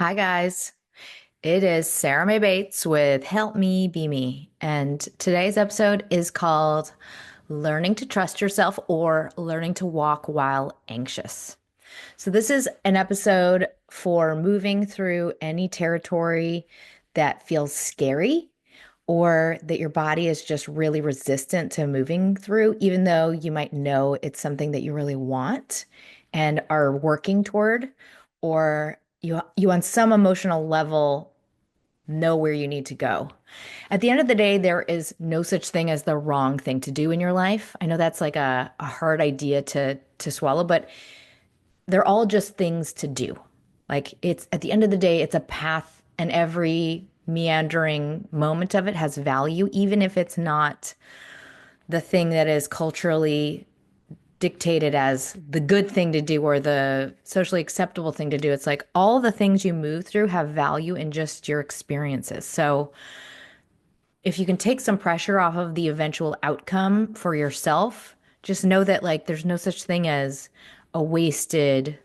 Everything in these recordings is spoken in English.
Hi, guys. It is Sarah Mae Bates with Help Me Be Me. And today's episode is called Learning to Trust Yourself or Learning to Walk While Anxious. So, this is an episode for moving through any territory that feels scary or that your body is just really resistant to moving through, even though you might know it's something that you really want and are working toward, or you on some emotional level know where you need to go. At the end of the day, there is no such thing as the wrong thing to do in your life. I know that's like a hard idea to swallow, but they're all just things to do. Like it's at the end of the day, it's a path, and every meandering moment of it has value, even if it's not the thing that is culturally dictated as the good thing to do or the socially acceptable thing to do. It's like all the things you move through have value in just your experiences. So if you can take some pressure off of the eventual outcome for yourself, just know that like there's no such thing as a wasted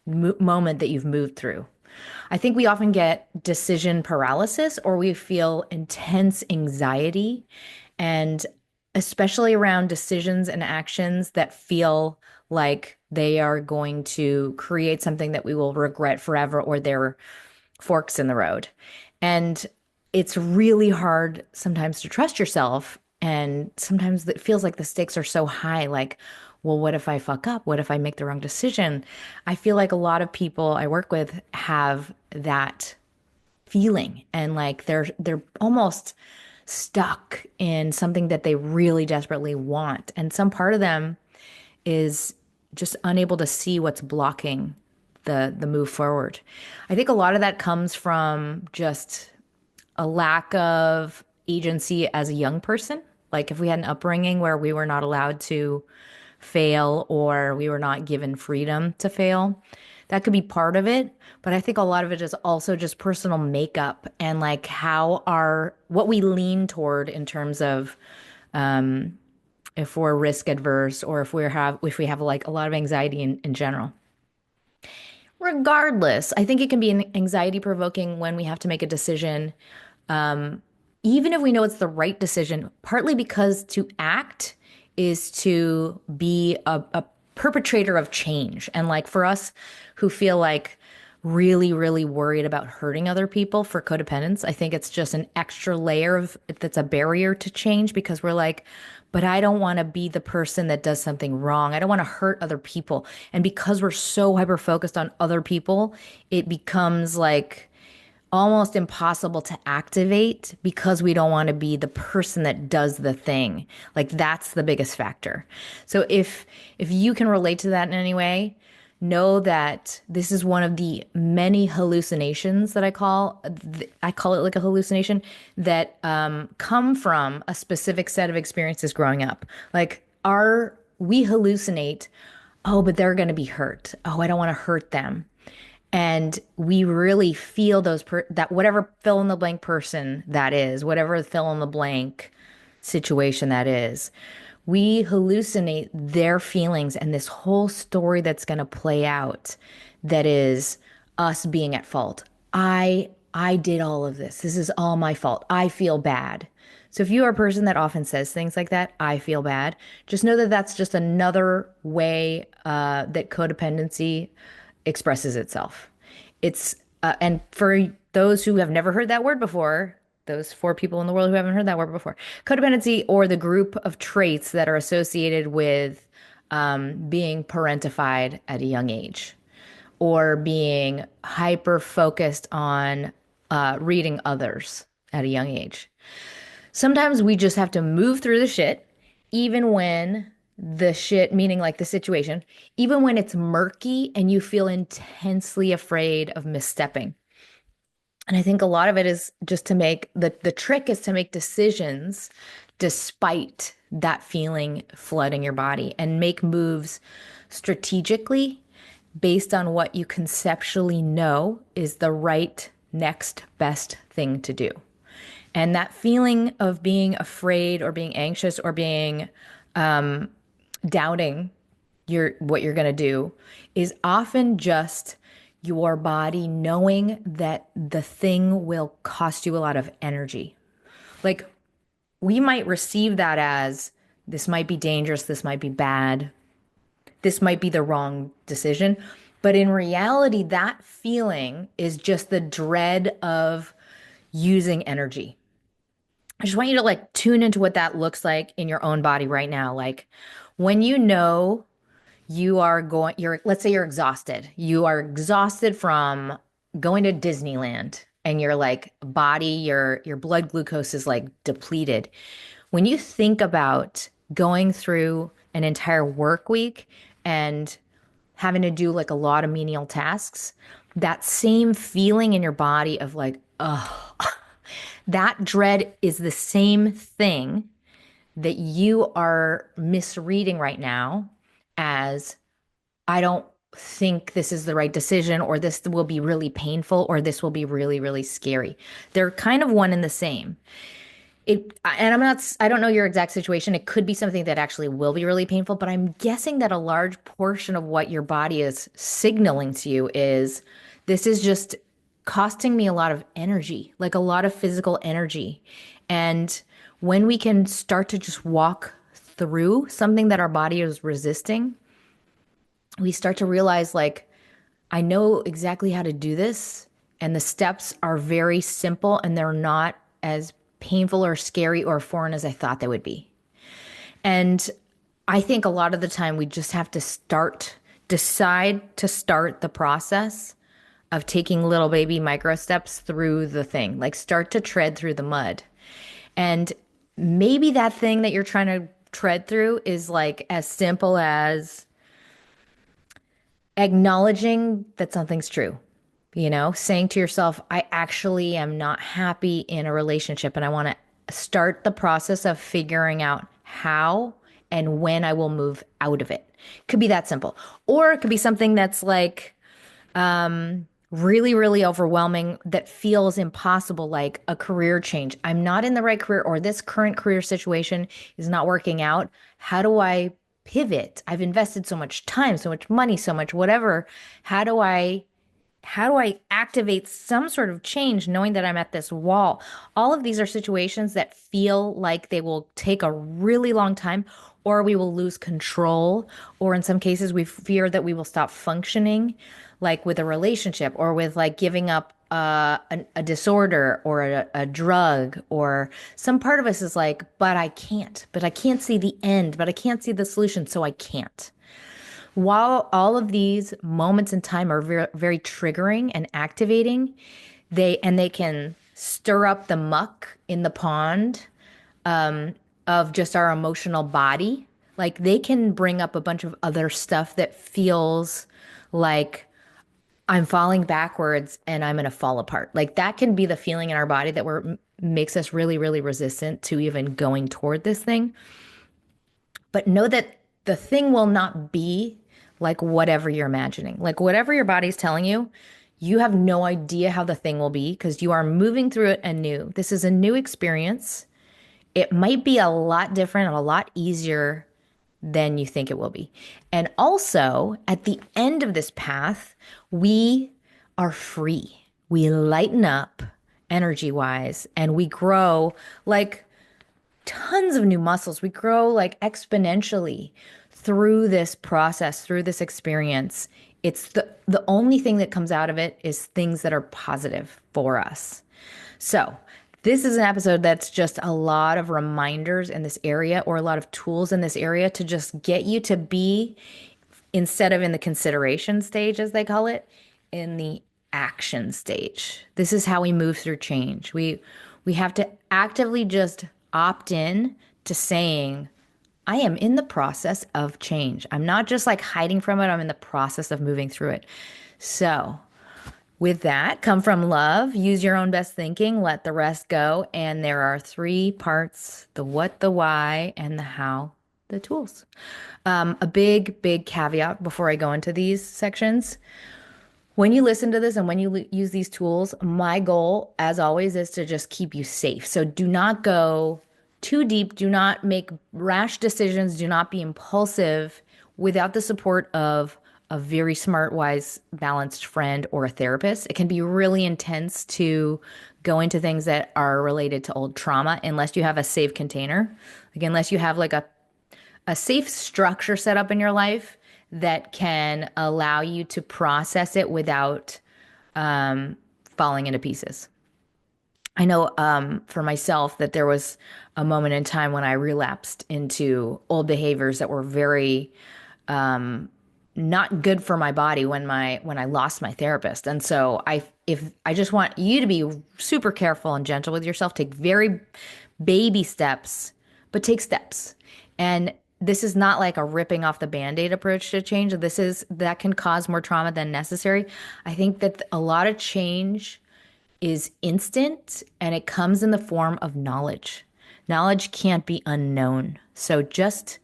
moment that you've moved through. I think we often get decision paralysis or we feel intense anxiety, and especially around decisions and actions that feel like they are going to create something that we will regret forever or they're forks in the road. And it's really hard sometimes to trust yourself. And sometimes it feels like the stakes are so high. Like, well, what if I fuck up? What if I make the wrong decision? I feel like a lot of people I work with have that feeling, and like they're almost stuck in something that they really desperately want. And some part of them is just unable to see what's blocking the move forward. I think a lot of that comes from just a lack of agency as a young person. Like if we had an upbringing where we were not allowed to fail or we were not given freedom to fail, that could be part of it. But I think a lot of it is also just personal makeup and like how our what we lean toward in terms of if we're risk adverse or if we have like a lot of anxiety in general. Regardless, I think it can be anxiety provoking when we have to make a decision, even if we know it's the right decision, partly because to act is to be a perpetrator of change. And like for us who feel like really, really worried about hurting other people for codependence, I think it's just an extra layer of that's a barrier to change because we're like, but I don't want to be the person that does something wrong. I don't want to hurt other people. And because we're so hyper focused on other people, it becomes like almost impossible to activate because we don't want to be the person that does the thing. Like that's the biggest factor. So if you can relate to that in any way, know that this is one of the many hallucinations that I call it like a hallucination that come from a specific set of experiences growing up. Like our we hallucinate, oh, but they're going to be hurt. Oh, I don't want to hurt them. And we really feel that whatever fill in the blank person that is, whatever fill in the blank situation that is, we hallucinate their feelings and this whole story that's going to play out that is us being at fault. I did all of this. This is all my fault. I feel bad. So if you are a person that often says things like that, I feel bad, just know that that's just another way that codependency expresses itself. And for those who have never heard that word before, those four people in the world who haven't heard that word before, codependency or the group of traits that are associated with being parentified at a young age or being hyper focused on reading others at a young age. Sometimes we just have to move through the shit, even when the shit, meaning like the situation, even when it's murky and you feel intensely afraid of misstepping. And I think a lot of it is just to make the trick is to make decisions despite that feeling flooding your body and make moves strategically based on what you conceptually know is the right next best thing to do. And that feeling of being afraid or being anxious or being doubting what you're going to do is often just your body knowing that the thing will cost you a lot of energy. Like we might receive that as this might be dangerous, this might be bad, this might be the wrong decision. But in reality, that feeling is just the dread of using energy. I just want you to like tune into what that looks like in your own body right now. Like when you know let's say you're exhausted. You are exhausted from going to Disneyland and your like body, your blood glucose is like depleted. When you think about going through an entire work week and having to do like a lot of menial tasks, that same feeling in your body of like, oh, that dread is the same thing that you are misreading right now as I don't think this is the right decision, or this will be really painful, or this will be really, really scary. They're kind of one and the same. I don't know your exact situation. It could be something that actually will be really painful, but I'm guessing that a large portion of what your body is signaling to you is this is just costing me a lot of energy, like a lot of physical energy. And when we can start to just walk through something that our body is resisting, we start to realize like, I know exactly how to do this, and the steps are very simple and they're not as painful or scary or foreign as I thought they would be. And I think a lot of the time we just have to decide to start the process of taking little baby micro steps through the thing, like start to tread through the mud. And maybe that thing that you're trying to tread through is like as simple as acknowledging that something's true, saying to yourself, I actually am not happy in a relationship and I want to start the process of figuring out how and when I will move out of it. Could be that simple. Or it could be something that's like really, really overwhelming that feels impossible, like a career change. I'm not in the right career, or this current career situation is not working out. How do I pivot? I've invested so much time, so much money, so much whatever. How do I how do I activate some sort of change knowing that I'm at this wall? All of these are situations that feel like they will take a really long time, or we will lose control, or in some cases, we fear that we will stop functioning, like with a relationship or with like giving up a disorder or a drug, or some part of us is like, but I can't see the end, but I can't see the solution, so I can't. While all of these moments in time are very, very triggering and activating, they can stir up the muck in the pond of just our emotional body. Like they can bring up a bunch of other stuff that feels like I'm falling backwards and I'm going to fall apart. Like that can be the feeling in our body that makes us really, really resistant to even going toward this thing. But know that the thing will not be like whatever you're imagining. Like whatever your body's telling you, you have no idea how the thing will be because you are moving through it anew. This is a new experience. It might be a lot different and a lot easier than you think it will be. And also, at the end of this path, we are free. We lighten up energy wise and we grow like tons of new muscles. We grow like exponentially through this process, through this experience. It's the only thing that comes out of it is things that are positive for us. So, this is an episode that's just a lot of reminders in this area, or a lot of tools in this area to just get you to be, instead of in the consideration stage, as they call it, in the action stage. This is how we move through change. We have to actively just opt in to saying, I am in the process of change. I'm not just like hiding from it. I'm in the process of moving through it. So, with that, come from love, use your own best thinking, let the rest go. And there are three parts: the what, the why, and the how, the tools. A big, big caveat before I go into these sections. When you listen to this and when you use these tools, my goal, as always, is to just keep you safe. So do not go too deep. Do not make rash decisions. Do not be impulsive without the support of a very smart, wise, balanced friend or a therapist. It can be really intense to go into things that are related to old trauma unless you have a safe container. Like, unless you have like a safe structure set up in your life that can allow you to process it without falling into pieces. I know for myself that there was a moment in time when I relapsed into old behaviors that were very not good for my body when I lost my therapist. And so I just want you to be super careful and gentle with yourself. Take very baby steps, but take steps. And this is not like a ripping off the band-aid approach to change. That can cause more trauma than necessary. I think that a lot of change is instant and it comes in the form of knowledge. Knowledge can't be unknown. So just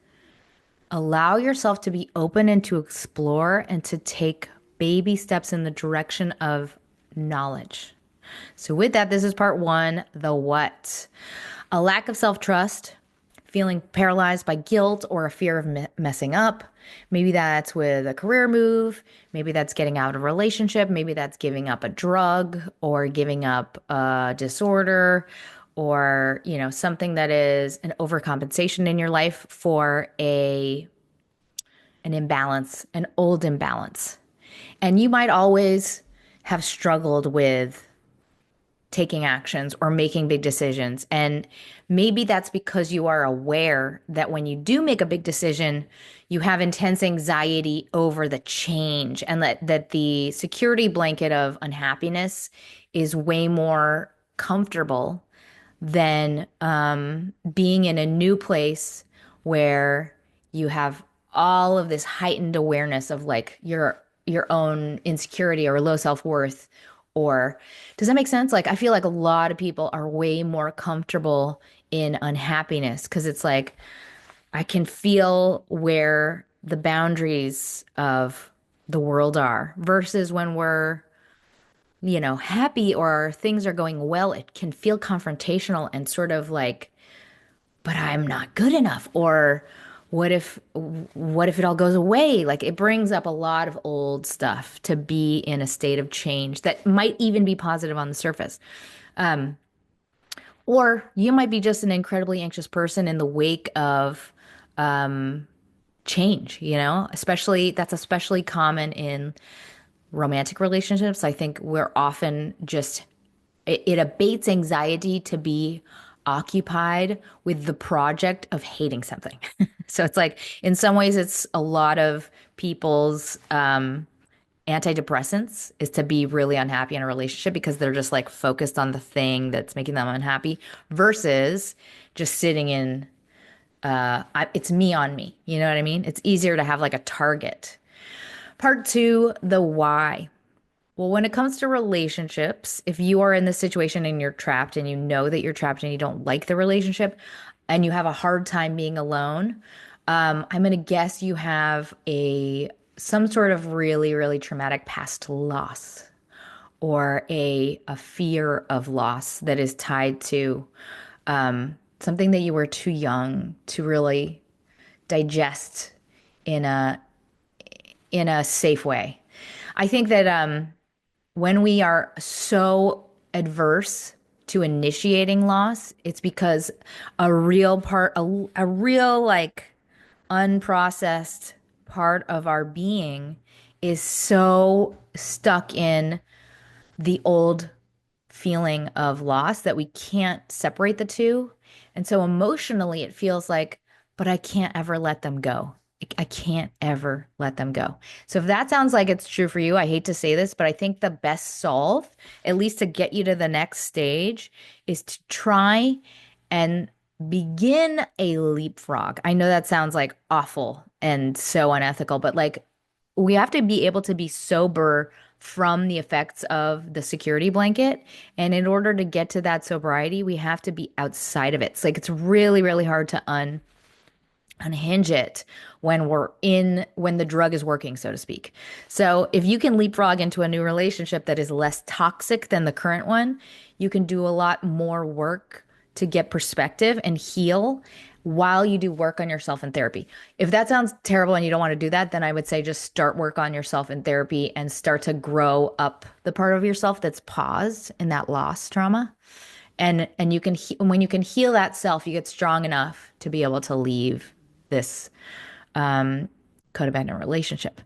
allow yourself to be open and to explore and to take baby steps in the direction of knowledge. So, with that, this is part one, the what. A lack of self trust, feeling paralyzed by guilt or a fear of messing up. Maybe that's with a career move. Maybe that's getting out of a relationship. Maybe that's giving up a drug or giving up a disorder or, something that is an overcompensation in your life for an imbalance, an old imbalance. And you might always have struggled with taking actions or making big decisions. And maybe that's because you are aware that when you do make a big decision, you have intense anxiety over the change and that the security blanket of unhappiness is way more comfortable than being in a new place where you have all of this heightened awareness of like your own insecurity or low self-worth. Or does that make sense? Like, I feel like a lot of people are way more comfortable in unhappiness because it's like I can feel where the boundaries of the world are versus when we're happy or things are going well, it can feel confrontational and sort of like, but I'm not good enough. Or what if it all goes away? Like it brings up a lot of old stuff to be in a state of change that might even be positive on the surface. Or you might be just an incredibly anxious person in the wake of change, especially common in romantic relationships. I think we're often just it abates anxiety to be occupied with the project of hating something. So it's like, in some ways, it's a lot of people's antidepressants is to be really unhappy in a relationship because they're just like focused on the thing that's making them unhappy versus just sitting in, it's me on me. You know what I mean? It's easier to have like a target. Part two, the why. Well, when it comes to relationships, if you are in this situation and you're trapped and you know that you're trapped and you don't like the relationship and you have a hard time being alone, I'm going to guess you have some sort of really, really traumatic past loss or a fear of loss that is tied to something that you were too young to really digest in a safe way. I think that when we are so adverse to initiating loss, it's because a real like unprocessed part of our being is so stuck in the old feeling of loss that we can't separate the two. And so emotionally, it feels like, but I can't ever let them go. I can't ever let them go. So if that sounds like it's true for you, I hate to say this, but I think the best solve, at least to get you to the next stage, is to try and begin a leapfrog. I know that sounds like awful and so unethical, but like we have to be able to be sober from the effects of the security blanket. And in order to get to that sobriety, we have to be outside of it. It's like it's really, really hard to unhinge it when the drug is working, so to speak. So if you can leapfrog into a new relationship that is less toxic than the current one, you can do a lot more work to get perspective and heal while you do work on yourself in therapy. If that sounds terrible and you don't want to do that, then I would say just start work on yourself in therapy and start to grow up the part of yourself that's paused in that loss trauma. And you can when you can heal that self, you get strong enough to be able to leave this um, codependent relationship.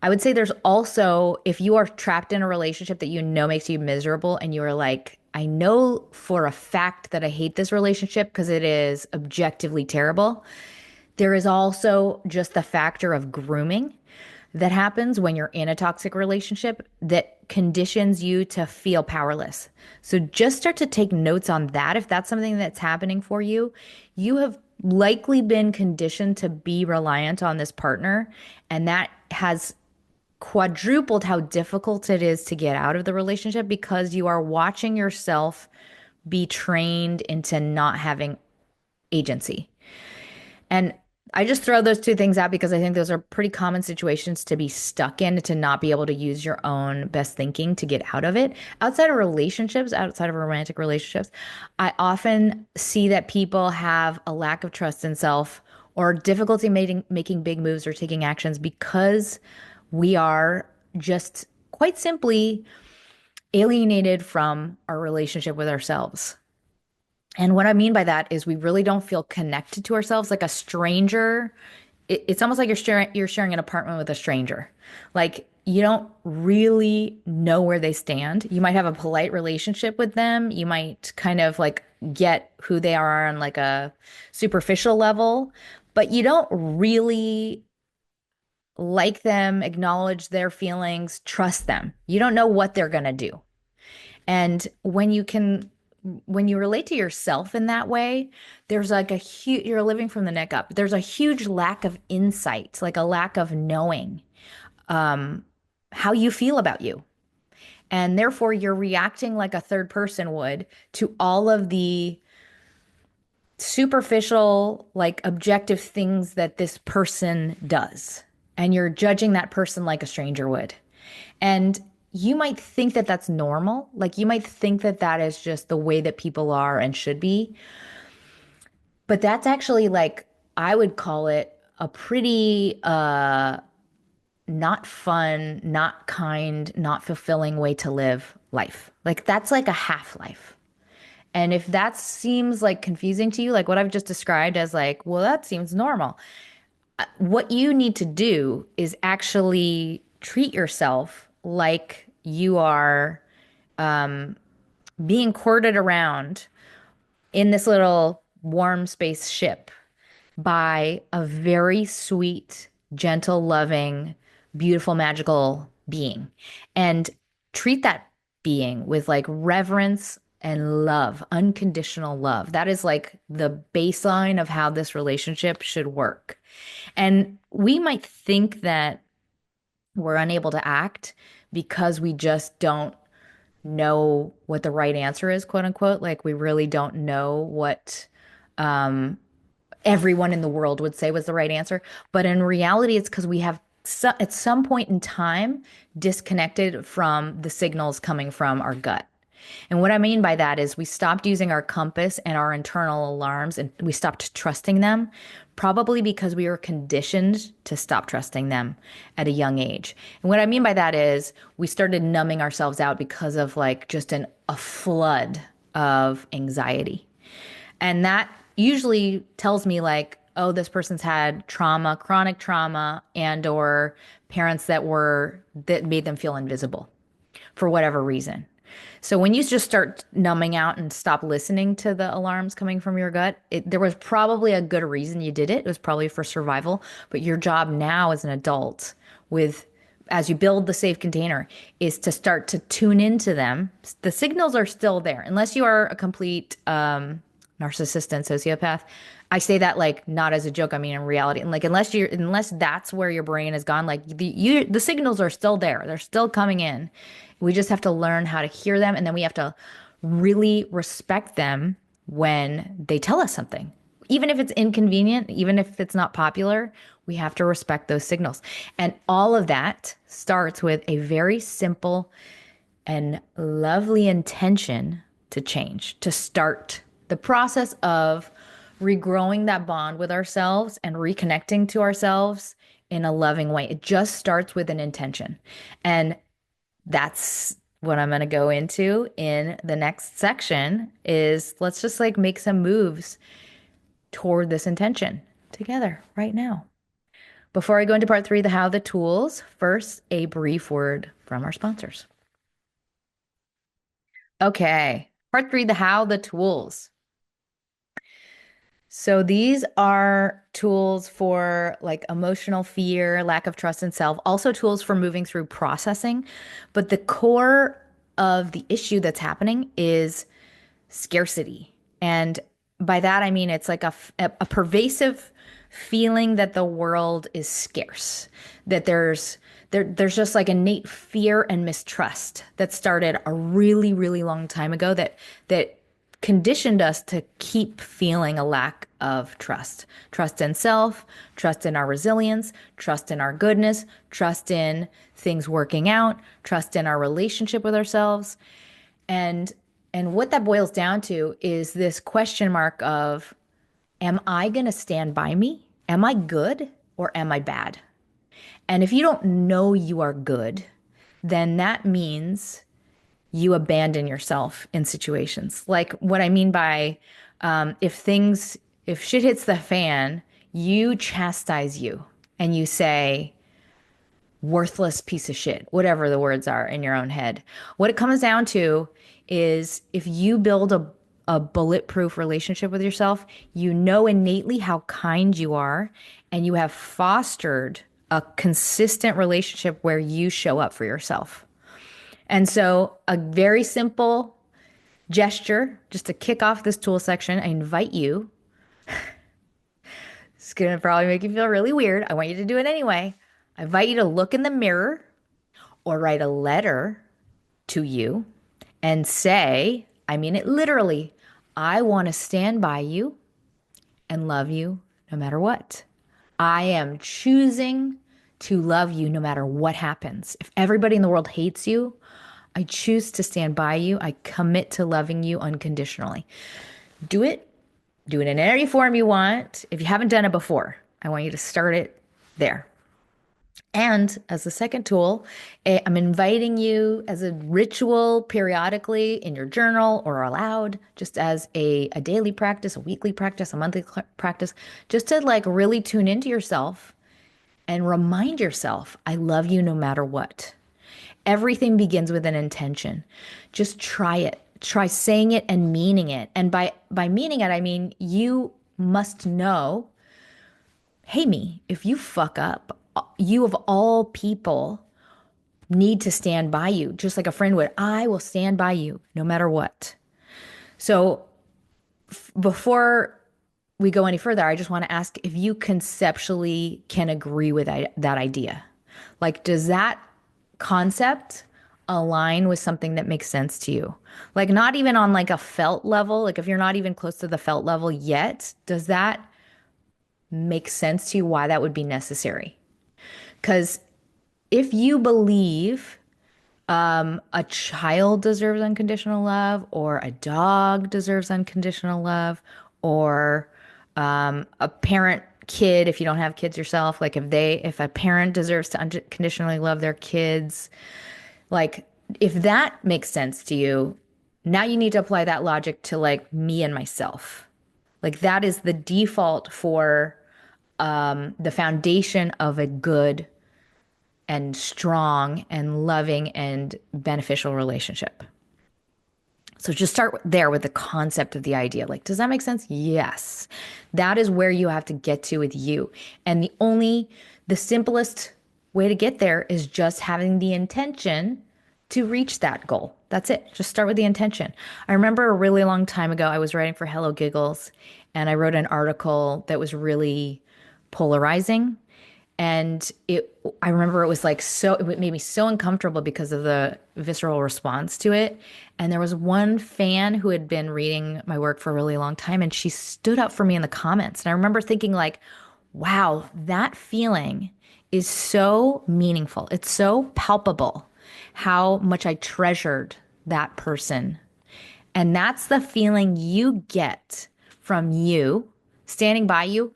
I would say there's also, if you are trapped in a relationship that you know makes you miserable and you are like, I know for a fact that I hate this relationship because it is objectively terrible. There is also just the factor of grooming that happens when you're in a toxic relationship that conditions you to feel powerless. So just start to take notes on that. If that's something that's happening for you, you have likely been conditioned to be reliant on this partner, and that has quadrupled how difficult it is to get out of the relationship because you are watching yourself be trained into not having agency. And I just throw those two things out because I think those are pretty common situations to be stuck in, to not be able to use your own best thinking to get out of it. Outside of relationships, outside of romantic relationships, I often see that people have a lack of trust in self or difficulty making big moves or taking actions because we are just quite simply alienated from our relationship with ourselves. And what I mean by that is we really don't feel connected to ourselves like a stranger. It's almost like you're sharing an apartment with a stranger. Like you don't really know where they stand. You might have a polite relationship with them. You might kind of like get who they are on like a superficial level, but you don't really like them, acknowledge their feelings, trust them. You don't know what they're going to do. And when you relate to yourself in that way, there's like a huge, you're living from the neck up. There's a huge lack of insight, like a lack of knowing um, how you feel about you. And therefore, you're reacting like a third person would to all of the superficial, like objective things that this person does. And you're judging that person like a stranger would. And you might think that that's normal. Like you might think that that is just the way that people are and should be. But that's actually like, I would call it a pretty not fun, not kind, not fulfilling way to live life. Like that's like a half life. And if that seems like confusing to you, like what I've just described as like, well, that seems normal. What you need to do is actually treat yourself like you are being courted around in this little warm space ship by a very sweet, gentle, loving, beautiful, magical being. And treat that being with like reverence and love, unconditional love. That is like the baseline of how this relationship should work. And we might think that we're unable to act because we just don't know what the right answer is, quote unquote. Like we really don't know what everyone in the world would say was the right answer. But in reality, it's because we have at some point in time disconnected from the signals coming from our gut. And what I mean by that is we stopped using our compass and our internal alarms and we stopped trusting them, probably because we were conditioned to stop trusting them at a young age. And what I mean by that is we started numbing ourselves out because of like just a flood of anxiety. And that usually tells me like, oh, this person's had trauma, chronic trauma, and or parents that made them feel invisible for whatever reason. So when you just start numbing out and stop listening to the alarms coming from your gut, there was probably a good reason you did it. It was probably for survival. But your job now as an adult, with as you build the safe container, is to start to tune into them. The signals are still there, unless you are a complete narcissist and sociopath. I say that like not as a joke. I mean in reality, and like unless that's where your brain has gone, like the signals are still there. They're still coming in. We just have to learn how to hear them, and then we have to really respect them when they tell us something. Even if it's inconvenient, even if it's not popular, we have to respect those signals. And all of that starts with a very simple and lovely intention to change, to start the process of regrowing that bond with ourselves and reconnecting to ourselves in a loving way. It just starts with an intention. And that's what I'm going to go into in the next section is let's just like make some moves toward this intention together right now. Before I go into part three, the how, the tools, first, a brief word from our sponsors. Okay, part three, the how, the tools. So these are tools for like emotional fear, lack of trust in self, also tools for moving through processing. But the core of the issue that's happening is scarcity. And by that, I mean it's like a pervasive feeling that the world is scarce, that there's just like innate fear and mistrust that started a really, really long time ago that conditioned us to keep feeling a lack of trust. Trust in self, trust in our resilience, trust in our goodness, trust in things working out, trust in our relationship with ourselves. And and what that boils down to is this question mark of, am I going to stand by me? Am I good or am I bad? And if you don't know you are good, then that means you abandon yourself in situations. Like what I mean by if shit hits the fan, you chastise you and you say, worthless piece of shit, whatever the words are in your own head. What it comes down to is if you build a bulletproof relationship with yourself, you know innately how kind you are, and you have fostered a consistent relationship where you show up for yourself. And so, a very simple gesture just to kick off this tool section, I invite you. It's going to probably make you feel really weird. I want you to do it anyway. I invite you to look in the mirror or write a letter to you and say, I mean it literally, I want to stand by you and love you no matter what. I am choosing to love you no matter what happens. If everybody in the world hates you, I choose to stand by you. I commit to loving you unconditionally. Do it. Do it in any form you want. If you haven't done it before, I want you to start it there. And as the second tool, I'm inviting you as a ritual periodically in your journal or aloud, just as a daily practice, a weekly practice, a monthly practice, just to like really tune into yourself and remind yourself, I love you no matter what. Everything begins with an intention. Just try it. Try saying it and meaning it. And by meaning it, I mean you must know, hey, me, if you fuck up, you of all people need to stand by you, just like a friend would. I will stand by you no matter what. So before we go any further, I just want to ask if you conceptually can agree with that idea. Like, does that concept align with something that makes sense to you? Like, not even on like a felt level, like if you're not even close to the felt level yet, does that make sense to you why that would be necessary? Because if you believe a child deserves unconditional love, or a dog deserves unconditional love, or a parent kid, if you don't have kids yourself, like if a parent deserves to unconditionally love their kids, like if that makes sense to you, now you need to apply that logic to like me and myself. Like that is the default for the foundation of a good and strong and loving and beneficial relationship. So just start there with the concept of the idea. Like, does that make sense? Yes. That is where you have to get to with you. And the simplest way to get there is just having the intention to reach that goal. That's it. Just start with the intention. I remember a really long time ago, I was writing for Hello Giggles, and I wrote an article that was really polarizing. And I remember it was like it made me so uncomfortable because of the visceral response to it. And there was one fan who had been reading my work for a really long time, and she stood up for me in the comments. And I remember thinking like, wow, that feeling is so meaningful. It's so palpable how much I treasured that person. And that's the feeling you get from you standing by you.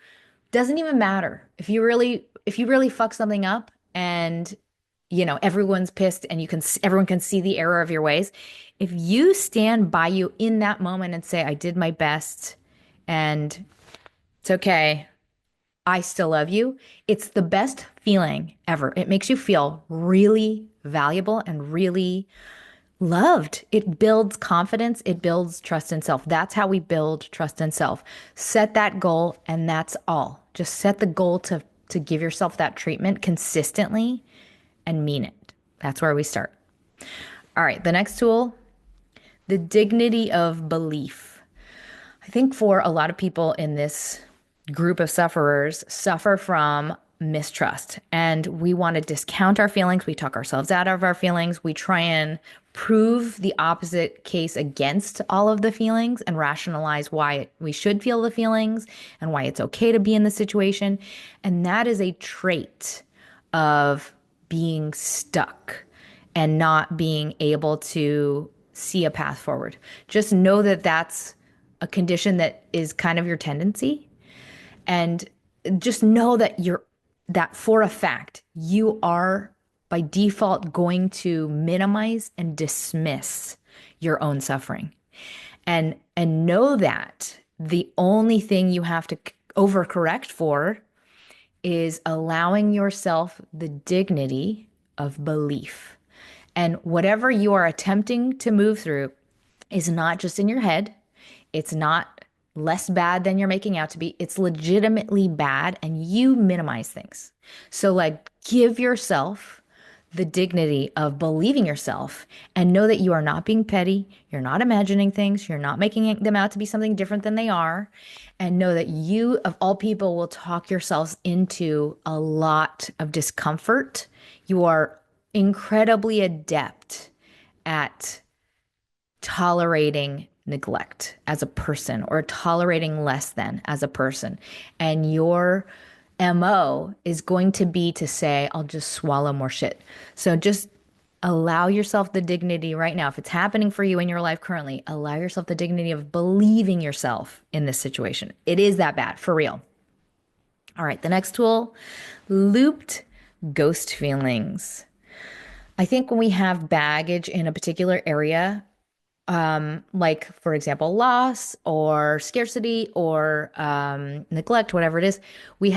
Doesn't even matter if you really fuck something up and everyone's pissed and everyone can see the error of your ways. If you stand by you in that moment and say, I did my best and it's okay, I still love you, it's the best feeling ever. It makes you feel really valuable and really loved. It builds confidence, it builds trust in self. That's how we build trust in self. Set that goal, and that's all. Just set the goal to give yourself that treatment consistently and mean it. That's where we start. All right, the next tool, the dignity of belief. I think for a lot of people in this group of sufferers suffer from mistrust, and we want to discount our feelings. We talk ourselves out of our feelings. We try and prove the opposite case against all of the feelings and rationalize why we should feel the feelings and why it's okay to be in the situation. And that is a trait of being stuck and not being able to see a path forward. Just know that that's a condition that is kind of your tendency, and just know that that for a fact you are by default going to minimize and dismiss your own suffering, and know that the only thing you have to overcorrect for is allowing yourself the dignity of belief. And whatever you are attempting to move through is not just in your head. It's not less bad than you're making out to be. It's legitimately bad, and you minimize things. So, like, give yourself the dignity of believing yourself and know that you are not being petty. You're not imagining things. You're not making them out to be something different than they are. And know that you, of all people, will talk yourselves into a lot of discomfort. You are incredibly adept at tolerating neglect as a person or tolerating less than as a person. And your MO is going to be to say, I'll just swallow more shit. So just allow yourself the dignity right now. If it's happening for you in your life currently, allow yourself the dignity of believing yourself in this situation. It is that bad, for real. All right, the next tool, looped ghost feelings. I think when we have baggage in a particular area, like for example, loss or scarcity or neglect, whatever it is, we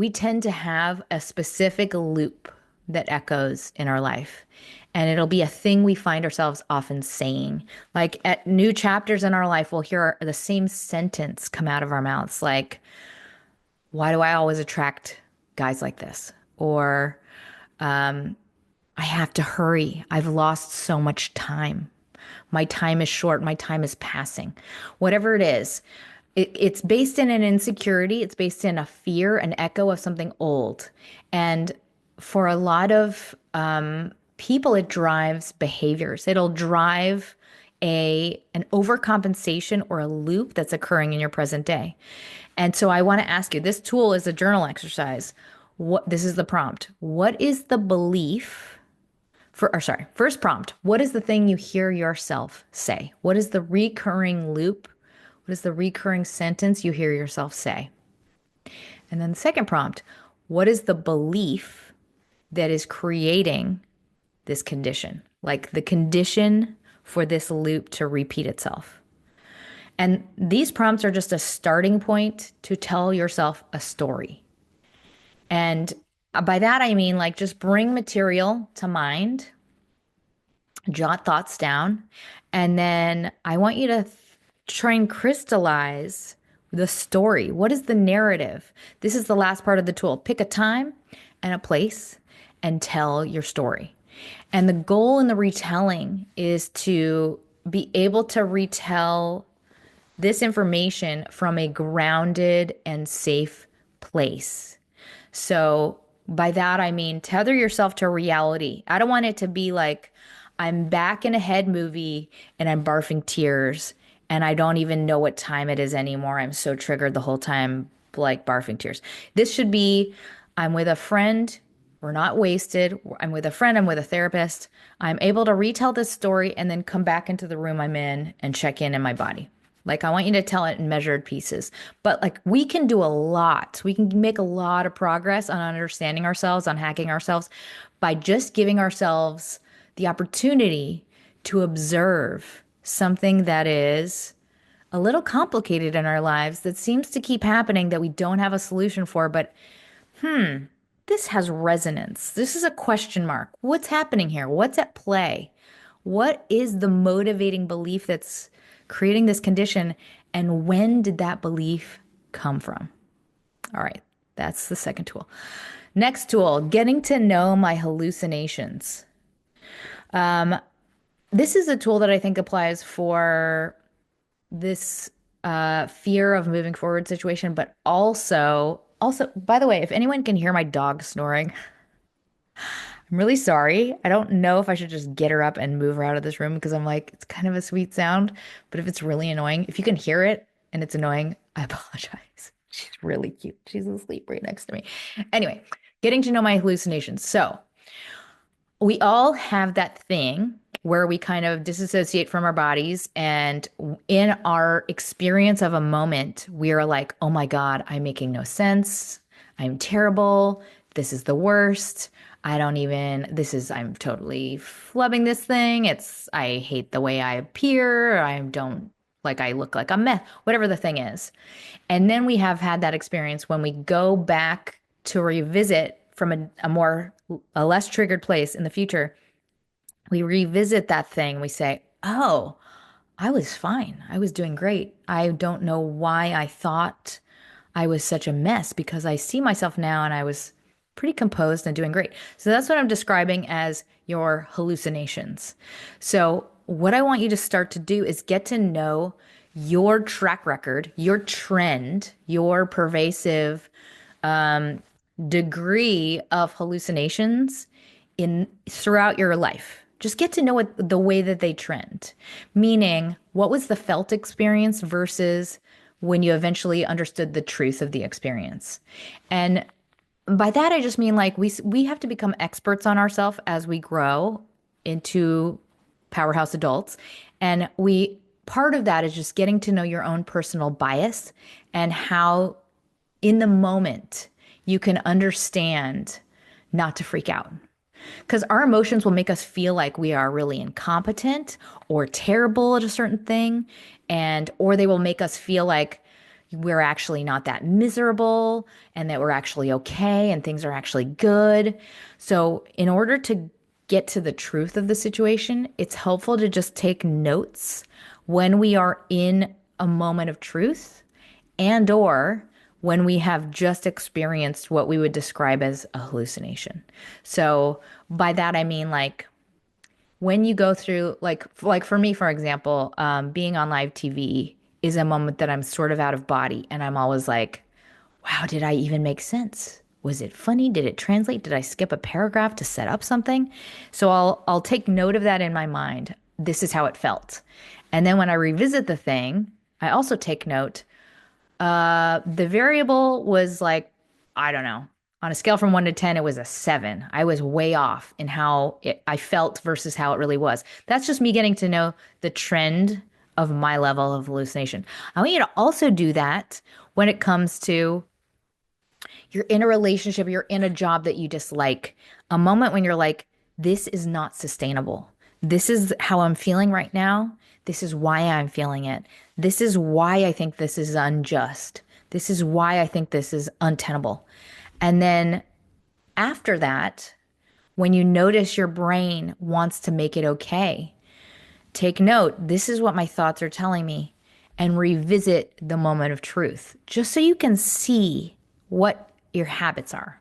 tend to have a specific loop that echoes in our life. And it'll be a thing we find ourselves often saying. Like at new chapters in our life, we'll hear the same sentence come out of our mouths, like, why do I always attract guys like this? Or I have to hurry. I've lost so much time. My time is short. My time is passing. Whatever it is, it's based in an insecurity. It's based in a fear, an echo of something old. And for a lot of people, it drives behaviors. It'll drive an overcompensation or a loop that's occurring in your present day. And so I want to ask you, this tool is a journal exercise. This is the prompt. What is the belief? First prompt. What is the thing you hear yourself say? What is the recurring loop? What is the recurring sentence you hear yourself say? And then the second prompt. What is the belief that is creating this condition? Like the condition for this loop to repeat itself. And these prompts are just a starting point to tell yourself a story. And by that, I mean, like, just bring material to mind, jot thoughts down, and then I want you to try and crystallize the story. What is the narrative? This is the last part of the tool. Pick a time and a place and tell your story. And the goal in the retelling is to be able to retell this information from a grounded and safe place. So by that, I mean, tether yourself to reality. I don't want it to be like, I'm back in a head movie and I'm barfing tears and I don't even know what time it is anymore. I'm so triggered the whole time, like barfing tears. This should be, I'm with a friend. We're not wasted. I'm with a friend. I'm with a therapist. I'm able to retell this story and then come back into the room I'm in and check in my body. Like, I want you to tell it in measured pieces. But like, we can do a lot. We can make a lot of progress on understanding ourselves, on hacking ourselves by just giving ourselves the opportunity to observe something that is a little complicated in our lives that seems to keep happening that we don't have a solution for, but this has resonance. This is a question mark. What's happening here? What's at play? What is the motivating belief that's creating this condition? And when did that belief come from? All right, that's the second tool. Next tool, getting to know my hallucinations. This is a tool that I think applies for this fear of moving forward situation, but also, by the way, if anyone can hear my dog snoring, I'm really sorry. I don't know if I should just get her up and move her out of this room because I'm like, it's kind of a sweet sound. But if it's really annoying, if you can hear it and it's annoying, I apologize. She's really cute. She's asleep right next to me. Anyway, getting to know my hallucinations. So, we all have that thing where we kind of disassociate from our bodies. And in our experience of a moment, we are like, oh my God, I'm making no sense. I'm terrible. This is the worst. I'm totally flubbing this thing. I hate the way I appear. I don't like, I look like a mess, whatever the thing is. And then we have had that experience when we go back to revisit from a less triggered place in the future. We revisit that thing. We say, oh, I was fine. I was doing great. I don't know why I thought I was such a mess because I see myself now and I was pretty composed and doing great. So that's what I'm describing as your hallucinations. So, what I want you to start to do is get to know your track record, your trend, your pervasive degree of hallucinations in throughout your life. Just get to know the way that they trend. Meaning, what was the felt experience versus when you eventually understood the truth of the experience. And by that I just mean like we have to become experts on ourselves as we grow into powerhouse adults. And we part of that is just getting to know your own personal bias and how in the moment you can understand not to freak out. Because our emotions will make us feel like we are really incompetent or terrible at a certain thing, and or they will make us feel like we're actually not that miserable and that we're actually okay and things are actually good. So, in order to get to the truth of the situation, it's helpful to just take notes when we are in a moment of truth and or when we have just experienced what we would describe as a hallucination. So by that I mean like when you go through like for me, for example, being on live TV is a moment that I'm sort of out of body and I'm always like, wow, did I even make sense? Was it funny? Did it translate? Did I skip a paragraph to set up something? So I'll take note of that in my mind. This is how it felt. And then when I revisit the thing, I also take note. The variable was like, I don't know. On a scale from 1 to 10, it was a 7. I was way off in I felt versus how it really was. That's just me getting to know the trend of my level of hallucination. I want you to also do that when it comes to you're in a relationship, you're in a job that you dislike, a moment when you're like, this is not sustainable. This is how I'm feeling right now. This is why I'm feeling it. This is why I think this is unjust. This is why I think this is untenable. And then after that, when you notice your brain wants to make it okay, take note. This is what my thoughts are telling me, and revisit the moment of truth just so you can see what your habits are.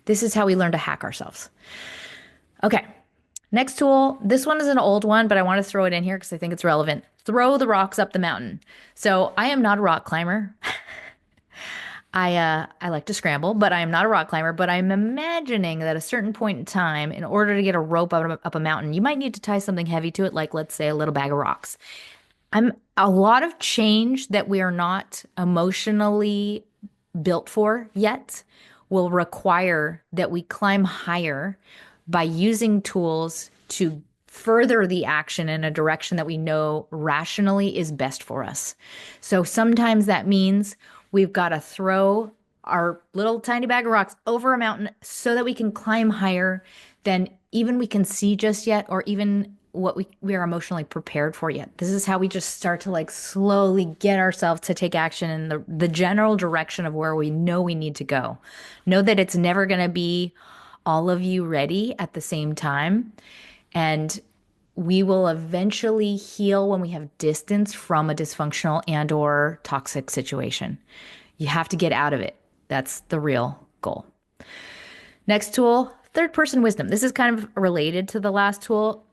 This is how we learn to hack ourselves. Okay. Next tool. This one is an old one, but I want to throw it in here because I think it's relevant. Throw the rocks up the mountain. So I am not a rock climber. I like to scramble, but I am not a rock climber. But I'm imagining that at a certain point in time, in order to get a rope up a mountain, you might need to tie something heavy to it, like let's say a little bag of rocks. I'm a lot of change that we are not emotionally built for yet will require that we climb higher by using tools to further the action in a direction that we know rationally is best for us. So sometimes that means we've got to throw our little tiny bag of rocks over a mountain so that we can climb higher than even we can see just yet, or even what we are emotionally prepared for yet. This is how we just start to like slowly get ourselves to take action in the general direction of where we know we need to go. Know that it's never going to be all of you ready at the same time. And we will eventually heal when we have distance from a dysfunctional and or toxic situation. You have to get out of it. That's the real goal. Next tool, third person wisdom. This is kind of related to the last tool.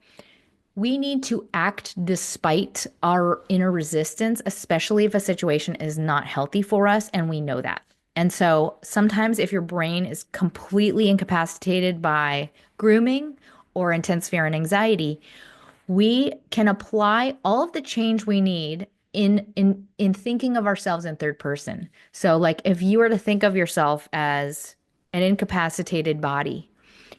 We need to act despite our inner resistance, especially if a situation is not healthy for us and we know that. And so sometimes if your brain is completely incapacitated by grooming or intense fear and anxiety, we can apply all of the change we need in thinking of ourselves in third person. So like if you were to think of yourself as an incapacitated body,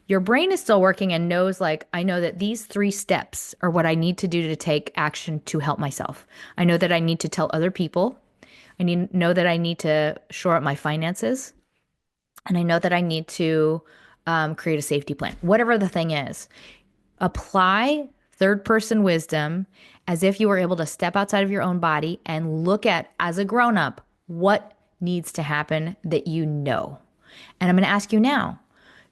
your brain is still working and knows, like, I know that these 3 steps are what I need to do to take action to help myself. I know that I need to tell other people. Know that I need to shore up my finances. And I know that I need to create a safety plan. Whatever the thing is, apply third person wisdom as if you were able to step outside of your own body and look at, as a grown up, what needs to happen that you know. And I'm going to ask you now,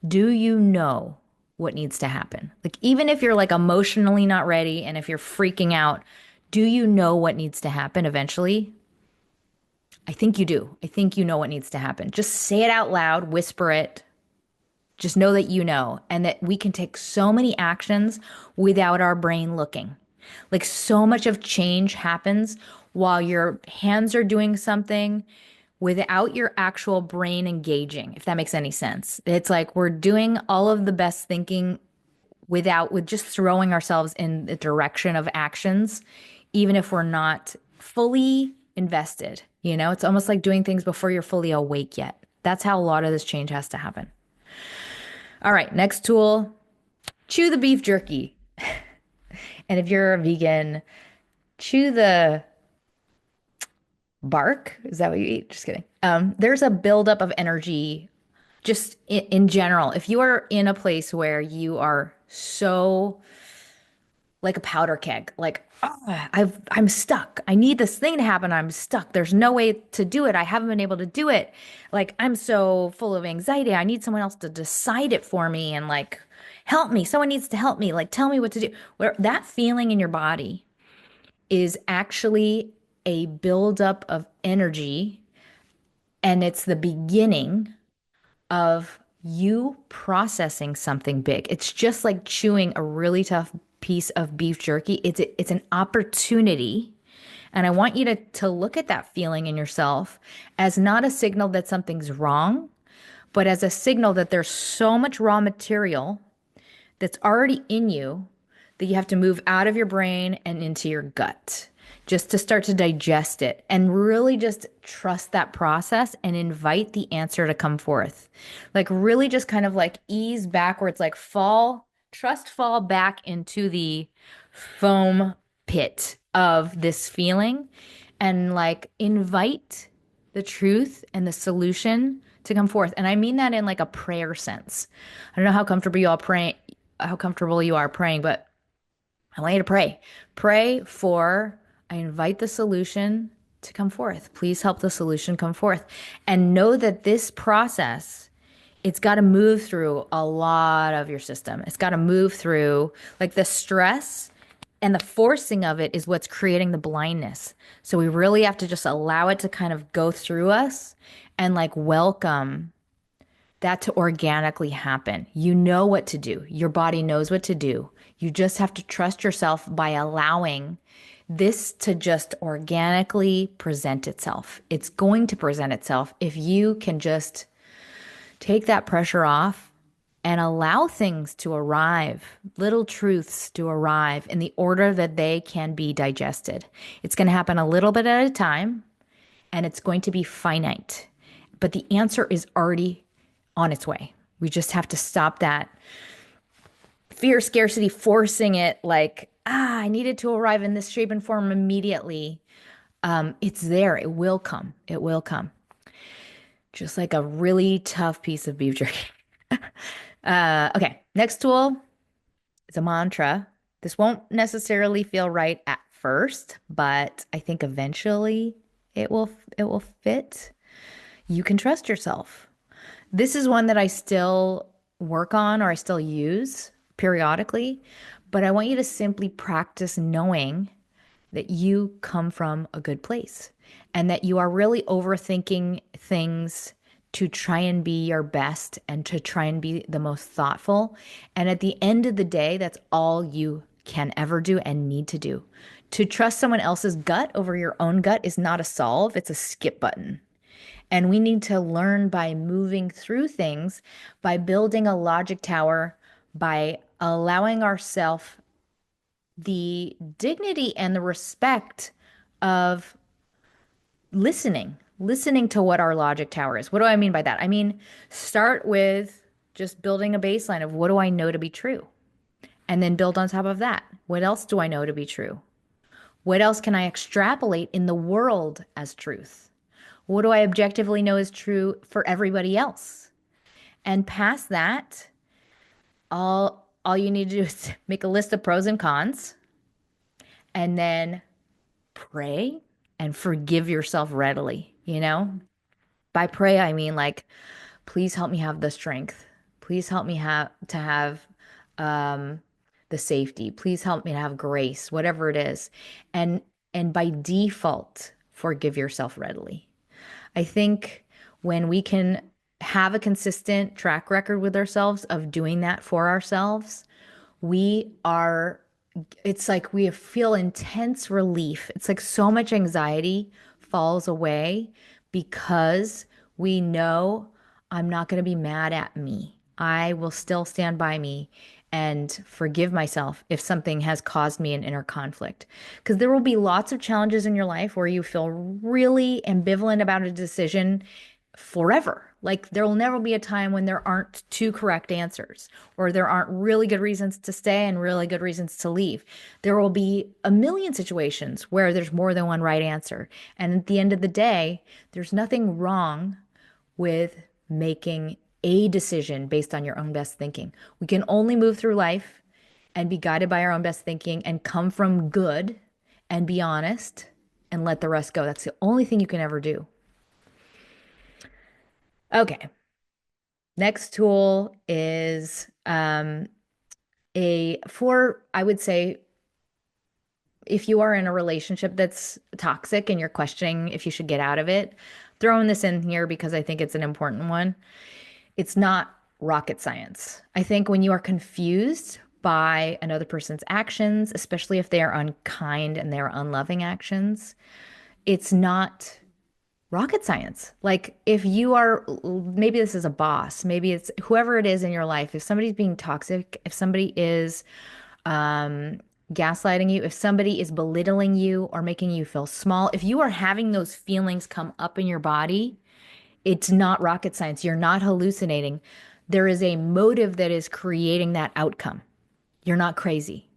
do you know what needs to happen? Like, even if you're like emotionally not ready and if you're freaking out, do you know what needs to happen eventually? I think you do. I think you know what needs to happen. Just say it out loud, whisper it. Just know that you know, and that we can take so many actions without our brain looking. Like, so much of change happens while your hands are doing something without your actual brain engaging, if that makes any sense. It's like we're doing all of the best thinking with just throwing ourselves in the direction of actions, even if we're not fully invested. You know, it's almost like doing things before you're fully awake yet. That's how a lot of this change has to happen. All right, next tool, chew the beef jerky. And if you're a vegan, chew the bark. Is that what you eat? Just kidding. There's a buildup of energy just in general. If you are in a place where you are so like a powder keg, like, oh, I'm stuck. I need this thing to happen. I'm stuck. There's no way to do it. I haven't been able to do it. Like, I'm so full of anxiety. I need someone else to decide it for me and like help me. Someone needs to help me. Like, tell me what to do. Where that feeling in your body is actually a buildup of energy, and it's the beginning of you processing something big. It's just like chewing a really tough piece of beef jerky. It's an opportunity. And I want you to look at that feeling in yourself as not a signal that something's wrong, but as a signal that there's so much raw material that's already in you that you have to move out of your brain and into your gut just to start to digest it and really just trust that process and invite the answer to come forth. Like, really just kind of like ease backwards, like fall back into the foam pit of this feeling and like invite the truth and the solution to come forth. And I mean that in like a prayer sense. I don't know how comfortable you are praying, but I want you to pray. Pray for, I invite the solution to come forth. Please help the solution come forth. And know that this process, it's got to move through a lot of your system. It's got to move through like the stress and the forcing of it is what's creating the blindness. So we really have to just allow it to kind of go through us and like welcome that to organically happen. You know what to do. Your body knows what to do. You just have to trust yourself by allowing this to just organically present itself. It's going to present itself if you can just take that pressure off and allow things to arrive, little truths to arrive in the order that they can be digested. It's going to happen a little bit at a time, and it's going to be finite. But the answer is already on its way. We just have to stop that fear, scarcity, forcing it like, I needed to arrive in this shape and form immediately. It's there. It will come. It will come. Just like a really tough piece of beef jerky. Okay, next tool is a mantra. This won't necessarily feel right at first, but I think eventually it will fit. You can trust yourself. This is one that I still work on or I still use periodically, but I want you to simply practice knowing that you come from a good place and that you are really overthinking things to try and be your best and to try and be the most thoughtful. And at the end of the day, that's all you can ever do and need to do. To trust someone else's gut over your own gut is not a solve, it's a skip button. And we need to learn by moving through things, by building a logic tower, by allowing ourselves the dignity and the respect of listening to what our logic tower is. What do I mean by that? I mean, start with just building a baseline of what do I know to be true? And then build on top of that. What else do I know to be true? What else can I extrapolate in the world as truth? What do I objectively know is true for everybody else? And past that, all you need to do is make a list of pros and cons and then pray and forgive yourself readily, you know? By pray, I mean like, please help me have the strength. Please help me have um, the safety. Please help me to have grace, whatever it is. And and by default, forgive yourself readily. I think when we can have a consistent track record with ourselves of doing that for ourselves, we are, it's like we feel intense relief. It's like so much anxiety falls away because we know I'm not going to be mad at me. I will still stand by me and forgive myself if something has caused me an inner conflict. Because there will be lots of challenges in your life where you feel really ambivalent about a decision forever. Like there will never be a time when there aren't two correct answers or there aren't really good reasons to stay and really good reasons to leave. There will be a million situations where there's more than one right answer. And at the end of the day, there's nothing wrong with making a decision based on your own best thinking. We can only move through life and be guided by our own best thinking and come from good and be honest and let the rest go. That's the only thing you can ever do. Okay. Next tool is I would say, if you are in a relationship that's toxic and you're questioning if you should get out of it, throwing this in here because I think it's an important one. It's not rocket science. I think when you are confused by another person's actions, especially if they are unkind and they're unloving actions, it's not rocket science. Like if you are, maybe this is a boss, maybe it's whoever it is in your life, if somebody's being toxic, if somebody is um, gaslighting you, if somebody is belittling you or making you feel small, if you are having those feelings come up in your body, it's not rocket science. You're not hallucinating. There is a motive that is creating that outcome. You're not crazy.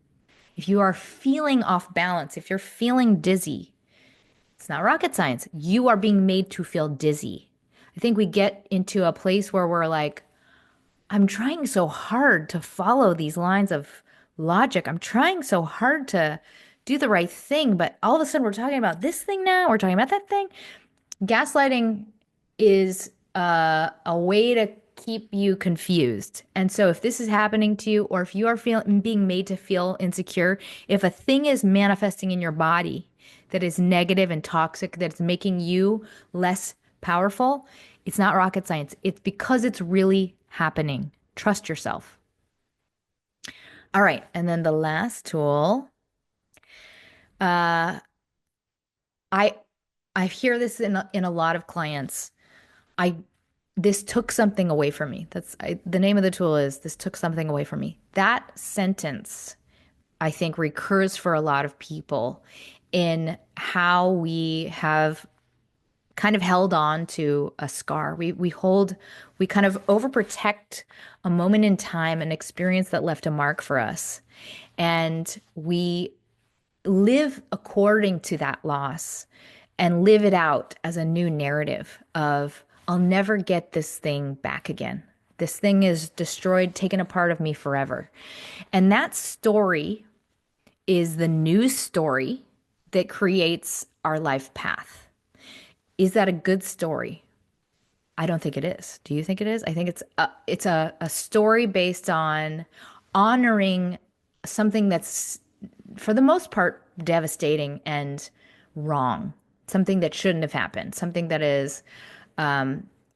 If you are feeling off balance, if you're feeling dizzy, it's not rocket science. You are being made to feel dizzy. I think we get into a place where we're like, I'm trying so hard to follow these lines of logic. I'm trying so hard to do the right thing, but all of a sudden we're talking about this thing now. We're talking about that thing. Gaslighting is a way to keep you confused. And so if this is happening to you, or if you are feeling being made to feel insecure, if a thing is manifesting in your body that is negative and toxic, that's making you less powerful, it's not rocket science. It's because it's really happening. Trust yourself. All right. And then the last tool, uh, I I hear this in a lot of clients. I This took something away from me. The name of the tool is this took something away from me. That sentence, I think, recurs for a lot of people in how we have kind of held on to a scar. We kind of overprotect a moment in time, an experience that left a mark for us. And we live according to that loss and live it out as a new narrative of, I'll never get this thing back again. This thing is destroyed, taken a part of me forever. And that story is the new story that creates our life path. Is that a good story? I don't think it is. Do you think it is? I think it's a story based on honoring something that's for the most part devastating and wrong. Something that shouldn't have happened. Something that is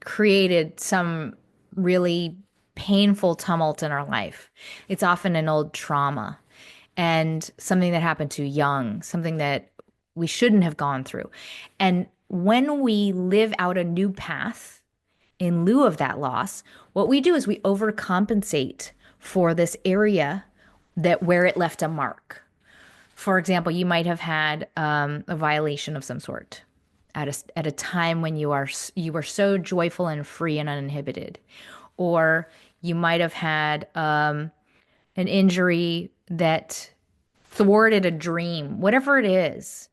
created some really painful tumult in our life. It's often an old trauma and something that happened too young, something that we shouldn't have gone through. And when we live out a new path in lieu of that loss, what we do is we overcompensate for this area that where it left a mark. For example, you might have had a violation of some sort at a time when you were so joyful and free and uninhibited, or you might have had an injury that thwarted a dream. Whatever it is,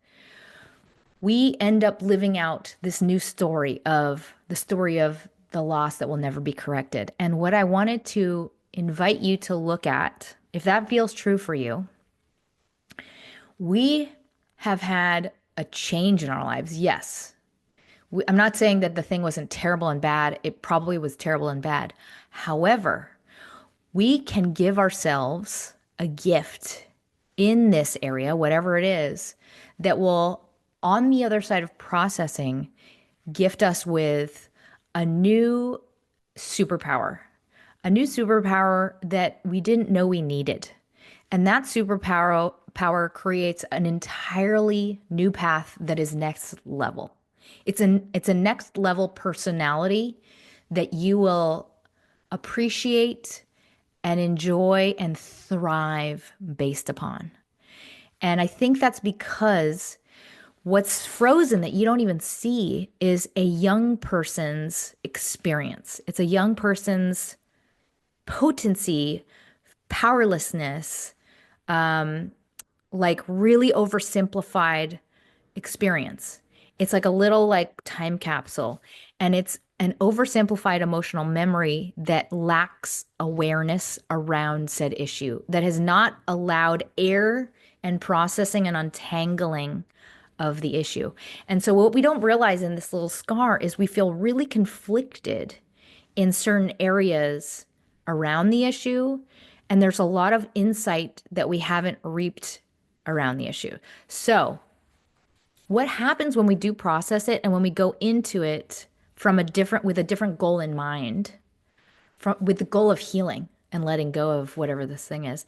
we end up living out this new story of the loss that will never be corrected. And what I wanted to invite you to look at, if that feels true for you, we have had a change in our lives. Yes. I'm not saying that the thing wasn't terrible and bad. It probably was terrible and bad. However, we can give ourselves a gift in this area, whatever it is, that will, on the other side of processing, gift us with a new superpower, a new superpower that we didn't know we needed. And that superpower creates an entirely new path that is next level. It's a next level personality that you will appreciate and enjoy and thrive based upon. And I think that's because what's frozen that you don't even see is a young person's experience. It's a young person's potency, powerlessness, like really oversimplified experience. It's like a little like time capsule, and it's an oversimplified emotional memory that lacks awareness around said issue, that has not allowed air and processing and untangling of the issue. And so what we don't realize in this little scar is we feel really conflicted in certain areas around the issue, and there's a lot of insight that we haven't reaped around the issue. So, what happens when we do process it and when we go into it from with a different goal in mind, with the goal of healing and letting go of whatever this thing is,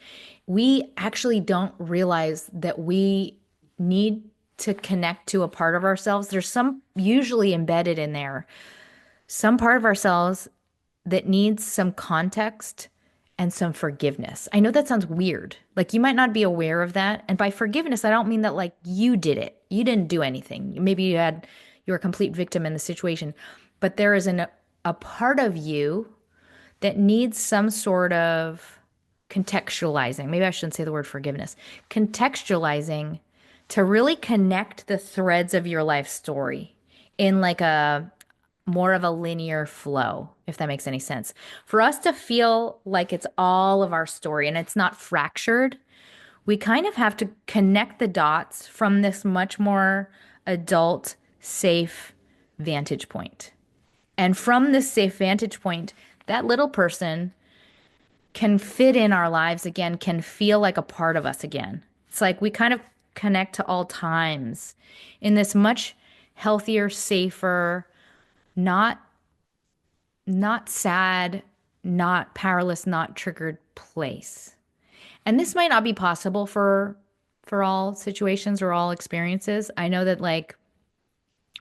we actually don't realize that we need to connect to a part of ourselves. There's some usually embedded in there, some part of ourselves that needs some context and some forgiveness. I know that sounds weird. Like you might not be aware of that. And by forgiveness, I don't mean that like you did it. You didn't do anything. Maybe you're a complete victim in the situation. But there is a part of you that needs some sort of contextualizing. Maybe I shouldn't say the word forgiveness. Contextualizing to really connect the threads of your life story in like a more of a linear flow, if that makes any sense. For us to feel like it's all of our story and it's not fractured, we kind of have to connect the dots from this much more adult, safe vantage point. And from this safe vantage point, that little person can fit in our lives again, can feel like a part of us again. It's like we kind of connect to all times in this much healthier, safer, not not sad, not powerless, not triggered place. And this might not be possible for all situations or all experiences. I know that like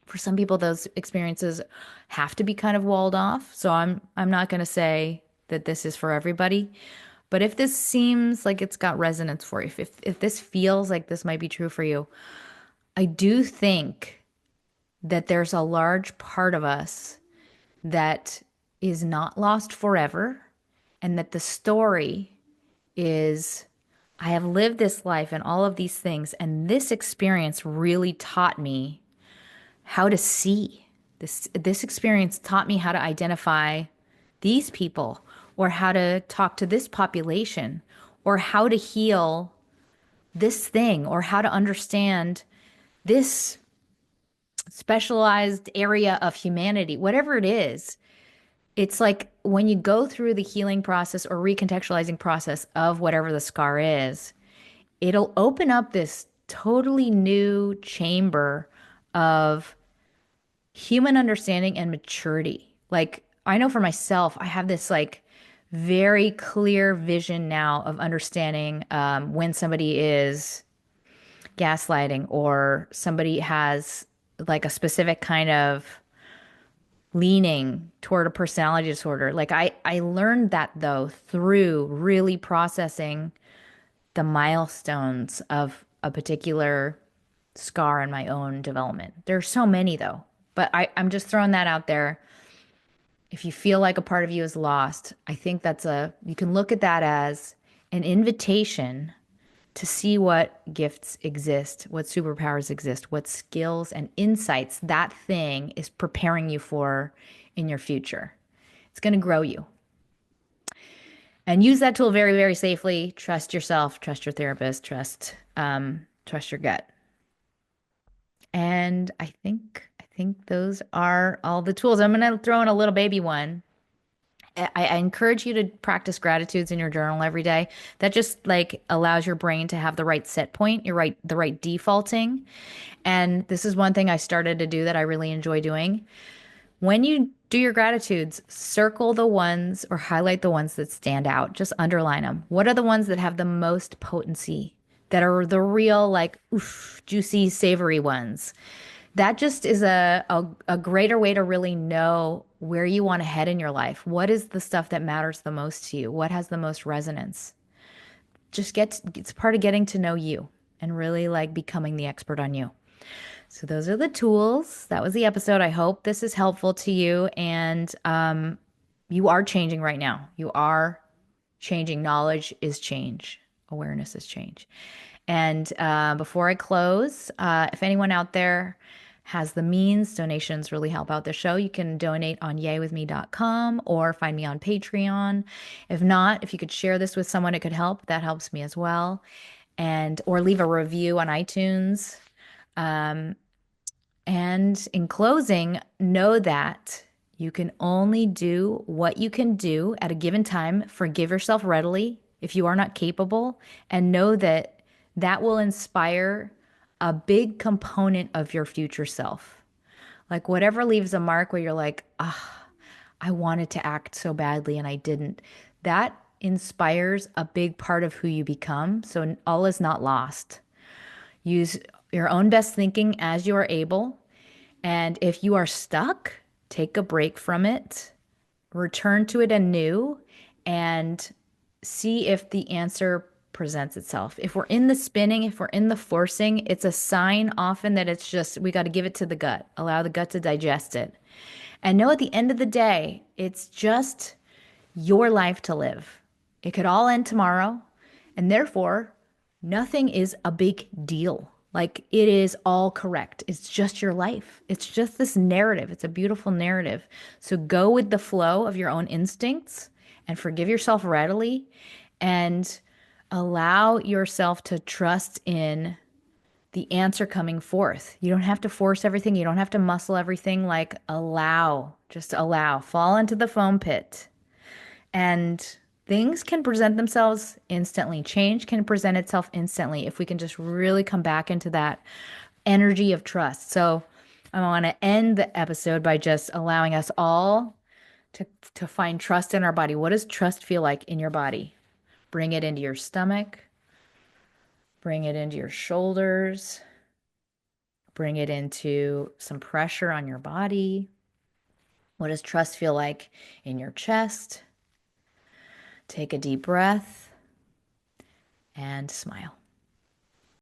for some people those experiences have to be kind of walled off. So I'm not going to say that this is for everybody. But if this seems like it's got resonance for you, if this feels like this might be true for you, I do think that there's a large part of us that is not lost forever, and that the story is I have lived this life and all of these things, and this experience really taught me how to see. This experience taught me how to identify these people, or how to talk to this population, or how to heal this thing, or how to understand this specialized area of humanity, whatever it is. It's like when you go through the healing process or recontextualizing process of whatever the scar is, it'll open up this totally new chamber of human understanding and maturity. Like, I know for myself, I have this like very clear vision now of understanding when somebody is gaslighting, or somebody has like a specific kind of leaning toward a personality disorder. Like I learned that though through really processing the milestones of a particular scar in my own development. There's so many though, but I'm just throwing that out there. If you feel like a part of you is lost, I think you can look at that as an invitation to see what gifts exist, what superpowers exist, what skills and insights that thing is preparing you for in your future. It's going to grow you. And use that tool very, very safely. Trust yourself, trust your therapist, trust your gut. And I think those are all the tools. I'm going to throw in a little baby one. I encourage you to practice gratitudes in your journal every day. That just like allows your brain to have the right set point, the right defaulting. And this is one thing I started to do that I really enjoy doing. When you do your gratitudes, circle the ones or highlight the ones that stand out. Just underline them. What are the ones that have the most potency? That are the real, like, oof, juicy, savory ones. That just is a greater way to really know where you want to head in your life. What is the stuff that matters the most to you? What has the most resonance? It's part of getting to know you and really like becoming the expert on you. So those are the tools. That was the episode. I hope this is helpful to you. And you are changing right now. You are changing. Knowledge is change. Awareness is change. And before I close, if anyone out there has the means, donations really help out the show. You can donate on yaywithme.com or find me on Patreon. If not, if you could share this with someone it could help, that helps me as well. And or leave a review on iTunes. And in closing, know that you can only do what you can do at a given time. Forgive yourself readily if you are not capable, and know that that will inspire a big component of your future self. Like whatever leaves a mark where you're like, ah, I wanted to act so badly and I didn't. That inspires a big part of who you become. So all is not lost. Use your own best thinking as you are able. And if you are stuck, take a break from it, return to it anew, and see if the answer presents itself. If we're in the spinning, if we're in the forcing, it's a sign often that it's just, we got to give it to the gut, allow the gut to digest it. And know at the end of the day, it's just your life to live. It could all end tomorrow. And therefore, nothing is a big deal. Like it is all correct. It's just your life. It's just this narrative. It's a beautiful narrative. So go with the flow of your own instincts and forgive yourself readily and allow yourself to trust in the answer coming forth. You don't have to force everything. You don't have to muscle everything. Like allow, just allow, fall into the foam pit. And things can present themselves instantly. Change can present itself instantly if we can just really come back into that energy of trust. So I want to end the episode by just allowing us all to find trust in our body. What does trust feel like in your body? Bring it into your stomach, bring it into your shoulders, bring it into some pressure on your body. What does trust feel like in your chest? Take a deep breath and smile.